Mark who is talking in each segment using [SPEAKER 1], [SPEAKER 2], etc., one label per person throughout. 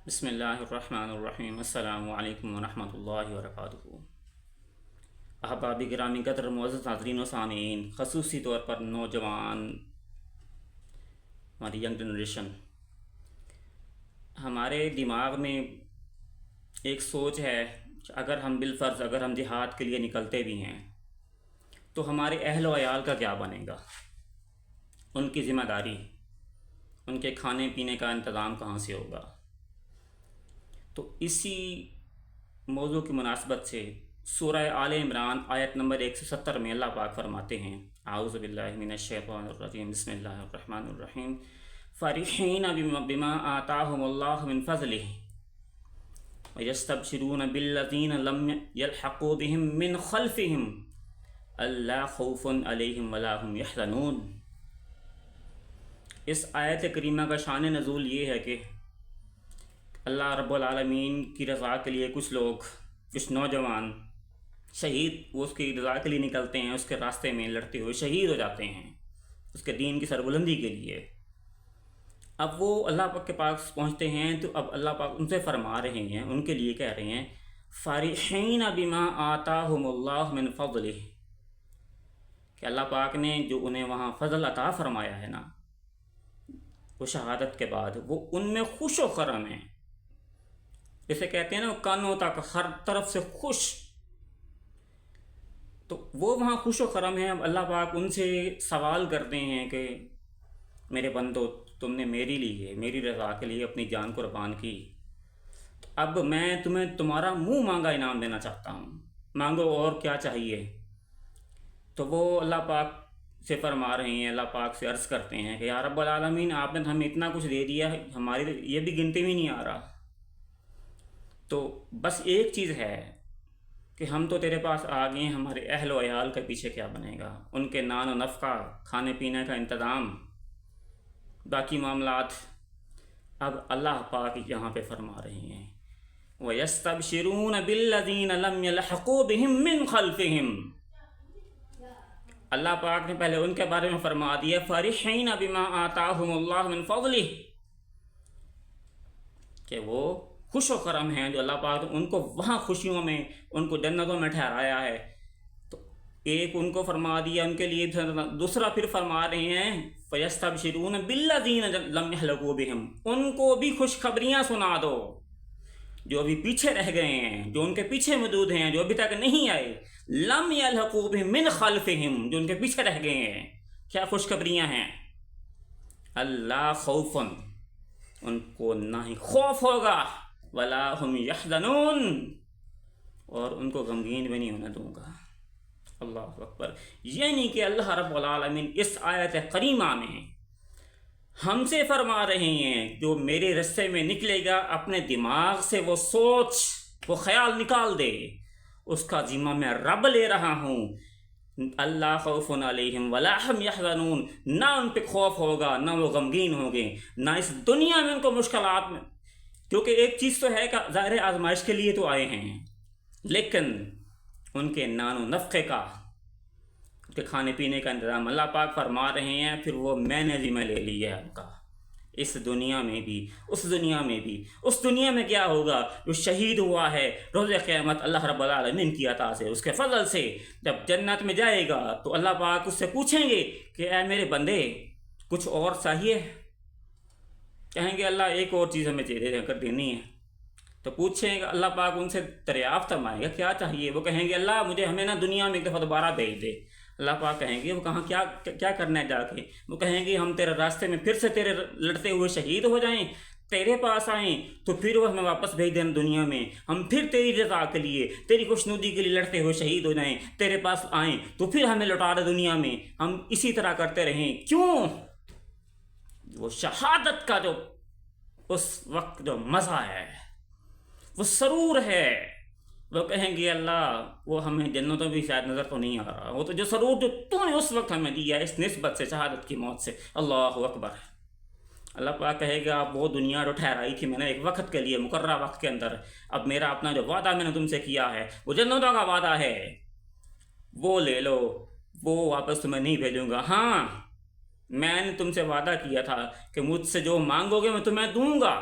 [SPEAKER 1] بسم اللہ الرحمن الرحیم السلام علیکم ورحمۃ اللہ وبرکاتہ۔ احباب گرامی قدر معزز ناظرین و سامعین، خصوصی طور پر نوجوان، ہماری ینگ جنریشن، ہمارے دماغ میں ایک سوچ ہے کہ اگر ہم بالفرض جہاد کے لیے نکلتے بھی ہیں تو ہمارے اہل و عیال کا کیا بنے گا، ان کی ذمہ داری، ان کے کھانے پینے کا انتظام کہاں سے ہوگا۔ تو اسی موضوع کی مناسبت سے سورہ آل عمران آیت نمبر 170 میں اللہ پاک فرماتے ہیں، اعوذ باللہ من الشیطان الرجیم، بسم اللہ الرحمن الرحیم، فرحین بما آتاہم اللہ من فضلہ ویستبشرون بالذین لم یلحقوا بہم من خلفہم الا خوف علیہم ولا ہم یحزنون۔ اس آیت کریمہ کا شان نزول یہ ہے کہ اللہ رب العالمین کی رضا کے لیے کچھ لوگ، کچھ نوجوان شہید، وہ اس کی رضا کے لیے نکلتے ہیں، اس کے راستے میں لڑتے ہوئے شہید ہو جاتے ہیں اس کے دین کی سربلندی کے لیے۔ اب وہ اللہ پاک کے پاس پہنچتے ہیں تو اب اللہ پاک ان سے فرما رہے ہیں، ان کے لیے کہہ رہے ہیں فارحین بما آتاہم اللہ من فضلہ، کہ اللہ پاک نے جو انہیں وہاں فضل عطا فرمایا ہے نا، وہ شہادت کے بعد وہ ان میں خوش و خرم ہیں، جسے کہتے ہیں نا کانوں تک ہر طرف سے خوش، تو وہ وہاں خوش و خرم ہیں۔ اب اللہ پاک ان سے سوال کرتے ہیں کہ میرے بندو، تم نے میری لیے، میری رضا کے لیے اپنی جان قربان کی، اب میں تمہیں تمہارا منہ مانگا انعام دینا چاہتا ہوں، مانگو اور کیا چاہیے۔ تو وہ اللہ پاک سے فرما رہے ہیں، اللہ پاک سے عرض کرتے ہیں کہ یا رب العالمین، آپ نے ہمیں اتنا کچھ دے دیا ہے، ہماری یہ بھی گنتی میں نہیں آ رہا، تو بس ایک چیز ہے کہ ہم تو تیرے پاس آ گئے ہیں، ہمارے اہل و عیال کے پیچھے کیا بنے گا، ان کے نان و نفقہ، کھانے پینے کا انتظام، باقی معاملات۔ اب اللہ پاک یہاں پہ فرما رہے ہیں وَيَسْتَبْشِرُونَ بِالَّذِينَ لَمْ يَلْحَقُوا بِهِم مِّن خَلْفِهِم۔ اللہ پاک نے پہلے ان کے بارے میں فرما دیا فَرِحِينَ بِمَا آتَاهُمُ اللَّهُ مِن فَضْلِهِ، کہ وہ خوش و خرم ہیں جو اللہ پاک نے ان کو وہاں خوشیوں میں، ان کو جنتوں میں ٹھہرایا ہے۔ تو ایک ان کو فرما دیا، ان کے لیے دوسرا پھر فرما رہے ہیں فَيَسْتَبْشِرُونَ بِالَّذِينَ لَمْ يَحْلَقُوا بِهِمْ، ان کو بھی خوشخبریاں سنا دو جو ابھی پیچھے رہ گئے ہیں، جو ان کے پیچھے موجود ہیں، جو ابھی تک نہیں آئے، لم يلحقوا بهم من خلفهم، جو ان کے پیچھے رہ گئے ہیں۔ کیا خوشخبریاں ہیں؟ اللہ خوف، ان کو نہ ہی خوف ہوگا، ولا هم يحزنون، اور ان کو غمگین بھی نہیں ہونے دوں گا۔ اللہ اکبر۔ یعنی کہ اللہ رب العالمین اس آیت کریمہ میں ہم سے فرما رہے ہیں جو میرے رستے میں نکلے گا، اپنے دماغ سے وہ سوچ، وہ خیال نکال دے، اس کا ذمہ میں رب لے رہا ہوں۔ اللہ خوف علیہم ولا ہم یحزنون، نہ ان پہ خوف ہوگا، نہ وہ غمگین ہوں گے، نہ اس دنیا میں ان کو مشکلات میں، کیونکہ ایک چیز تو ہے کہ ظاہر آزمائش کے لیے تو آئے ہیں، لیکن ان کے نان و نفقے کا، ان کے کھانے پینے کا انتظام اللہ پاک فرما رہے ہیں، پھر وہ میں نے ذمہ لے لیا ہے ان کا، اس دنیا میں بھی، اس دنیا میں بھی۔ اس دنیا میں کیا ہوگا؟ جو شہید ہوا ہے، روز قیامت اللہ رب العالمین کی عطا سے، اس کے فضل سے جب جنت میں جائے گا تو اللہ پاک اس سے پوچھیں گے کہ اے میرے بندے، کچھ اور چاہیے؟ کہیں گے اللہ ایک اور چیز ہمیں دے کر دینی ہے۔ تو پوچھیں گے، اللہ پاک ان سے دریافت فرمائے گا کیا چاہیے؟ وہ کہیں گے اللہ ہمیں نا دنیا میں ایک دفعہ دوبارہ بھیج دے۔ اللہ پاک کہیں گے وہ کہاں کیا کرنا ہے جا کے؟ وہ کہیں گے ہم تیرے راستے میں پھر سے تیرے لڑتے ہوئے شہید ہو جائیں، تیرے پاس آئیں تو پھر وہ ہمیں واپس بھیج دیں دنیا میں، ہم پھر تیری رضا کے لیے، تیری خوشنودی کے لیے لڑتے ہوئے شہید ہو جائیں، تیرے پاس آئیں تو پھر ہمیں لوٹا دے دنیا میں، ہم اسی طرح کرتے رہیں۔ کیوں؟ وہ شہادت کا جو اس وقت جو مزہ ہے، وہ سرور ہے، وہ کہیں گے اللہ وہ ہمیں جنتوں بھی شاید نظر تو نہیں آ رہا، وہ تو جو سرور جو تو نے اس وقت ہمیں دیا اس نسبت سے، شہادت کی موت سے۔ اللہ اکبر۔ اللہ پاک کہے گا اب وہ دنیا جو ٹھہرائی تھی میں نے ایک وقت کے لیے، مقررہ وقت کے اندر، اب میرا اپنا جو وعدہ میں نے تم سے کیا ہے، وہ جنتوں کا وعدہ ہے، وہ لے لو، وہ واپس تمہیں نہیں بھیجوں گا۔ ہاں میں نے تم سے وعدہ کیا تھا کہ مجھ سے جو مانگو گے میں تمہیں دوں گا،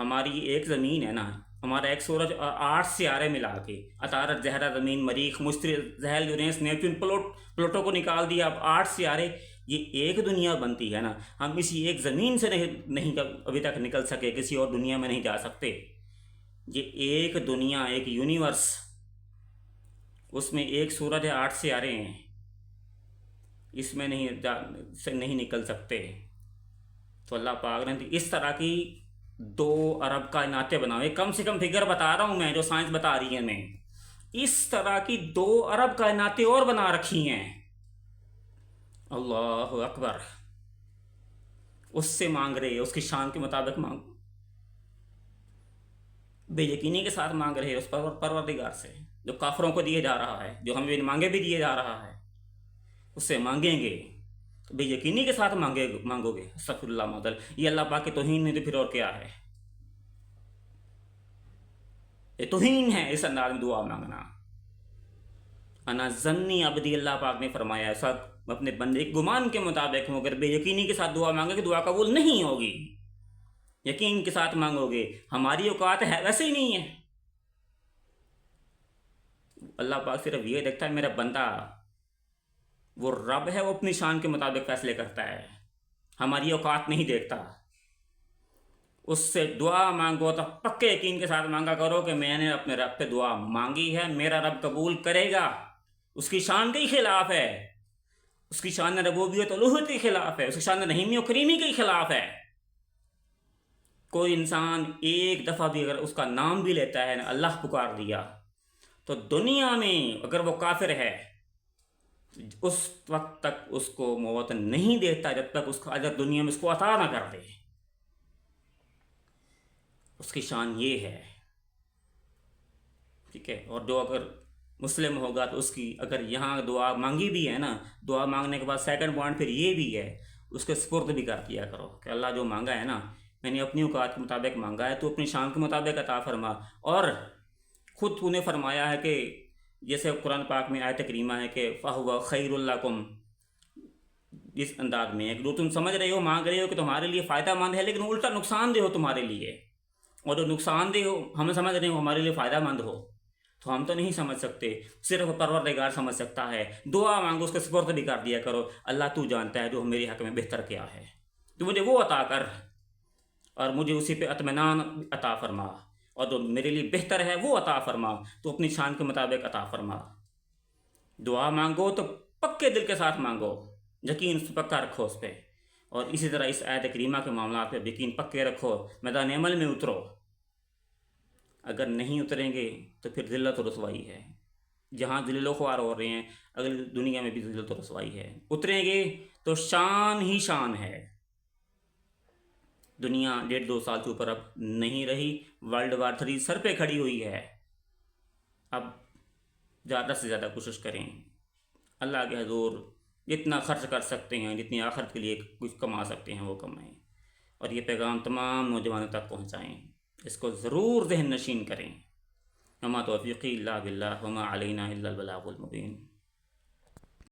[SPEAKER 1] ہماری ایک زمین ہے نا، ہمارا ایک سورج اور 8 سیارے ملا کے، عطارد، زہرہ، زمین، مریخ، مشتری، زحل، یورینس، نیپچون، پلوٹو کو نکال دیا، اب 8 سیارے، یہ ایک دنیا بنتی ہے نا۔ ہم کسی ایک زمین سے نہیں ابھی تک نکل سکے، کسی اور دنیا میں نہیں جا سکتے۔ یہ ایک دنیا، ایک یونیورس، اس میں ایک سورج ہے، 8 سیارے ہیں، اس میں نہیں نکل سکتے۔ تو اللہ پاک نے اس طرح کی 2 ارب کائناتیں بناؤ، کم سے کم فگر بتا رہا ہوں میں، جو سائنس بتا رہی ہے میں، اس طرح کی 2 ارب کائناتیں اور بنا رکھی ہیں۔ اللہ اکبر! اس سے مانگ رہے، اس کی شان کے مطابق مانگ، بے یقینی کے ساتھ مانگ رہے اس پروردگار سے جو کافروں کو دیے جا رہا ہے، جو ہمیں مانگے بھی دیے جا رہا ہے، اس سے مانگیں گے تو بے یقینی کے ساتھ مانگو گے۔ استغفر اللہ معذل، یہ اللہ پاک کی توہین نہیں تو پھر اور کیا ہے؟ یہ توہین ہے اس انداز میں دعا مانگنا۔ انا ظنی عبدی، اللہ پاک نے فرمایا ایسا اپنے بندے کے گمان کے مطابق ہوں، اگر بے یقینی کے ساتھ دعا مانگے کہ دعا قبول نہیں ہوگی، یقین کے ساتھ مانگو گے۔ ہماری اوقات ہے ویسے ہی نہیں ہے۔ اللہ پاک صرف یہ دیکھتا ہے میرا بندہ، وہ رب ہے، وہ اپنی شان کے مطابق فیصلے کرتا ہے، ہماری اوقات نہیں دیکھتا۔ اس سے دعا مانگو تو پکے یقین کے ساتھ مانگا کرو کہ میں نے اپنے رب پہ دعا مانگی ہے، میرا رب قبول کرے گا۔ اس کی شان کے خلاف ہے، اس کی شان ربوبیت الوہیت کے خلاف ہے، اس کی شان رحیمی و کریمی کے خلاف ہے۔ کوئی انسان ایک دفعہ بھی اگر اس کا نام بھی لیتا ہے، اللہ پکار دیا، تو دنیا میں اگر وہ کافر ہے اس وقت تک اس کو موت نہیں دیتا جب تک اس کا اجر دنیا میں اس کو عطا نہ کر دے۔ اس کی شان یہ ہے، ٹھیک ہے۔ اور جو اگر مسلم ہوگا تو اس کی اگر یہاں دعا مانگی بھی ہے نا، دعا مانگنے کے بعد سیکنڈ پوائنٹ پھر یہ بھی ہے، اس کے سپرد بھی کر دیا کرو کہ اللہ جو مانگا ہے نا، میں نے اپنی اوقات کے مطابق مانگا ہے، تو اپنی شان کے مطابق عطا فرما۔ اور خود تو نے فرمایا ہے کہ جیسے قرآن پاک میں آیت کریمہ ہے کہ فَهُوَ خَيْرٌ لَكُمْ، اس انداز میں ہے کہ جو تم سمجھ رہے ہو، مانگ رہے ہو کہ تمہارے لیے فائدہ مند ہے، لیکن الٹا نقصان دہ ہو تمہارے لیے، اور جو نقصان دہ ہو ہم سمجھ رہے ہو ہمارے لیے فائدہ مند ہو، تو ہم تو نہیں سمجھ سکتے، صرف پروردگار سمجھ سکتا ہے۔ دعا مانگو، اس کے سپرد بھی کر دیا کرو، اللہ تو جانتا ہے جو میرے حق میں بہتر کیا ہے، تو مجھے وہ عطا کر اور مجھے اسی پہ اطمینان عطا فرما، اور جو میرے لیے بہتر ہے وہ عطا فرما، تو اپنی شان کے مطابق عطا فرما۔ دعا مانگو تو پکے دل کے ساتھ مانگو، یقین پکا رکھو اس پہ، اور اسی طرح اس آیت کریمہ کے معاملات پہ یقین پکے رکھو، میدان عمل میں اترو۔ اگر نہیں اتریں گے تو پھر ذلت و رسوائی ہے، جہاں ذلیل و خوار ہو رہے ہیں اگلی دنیا میں بھی ذلت و رسوائی ہے۔ اتریں گے تو شان ہی شان ہے۔ دنیا 1.5-2 سال سے اوپر اب نہیں رہی، ورلڈ وار 3 سر پہ کھڑی ہوئی ہے۔ اب زیادہ سے زیادہ کوشش کریں، اللہ کے حضور جتنا خرچ کر سکتے ہیں، جتنی آخرت کے لیے کچھ کما سکتے ہیں وہ کمائیں، اور یہ پیغام تمام نوجوانوں تک پہنچائیں، اس کو ضرور ذہن نشین کریں۔ وما توفیقی الا باللہ وما علینا الا البلاغ المبین۔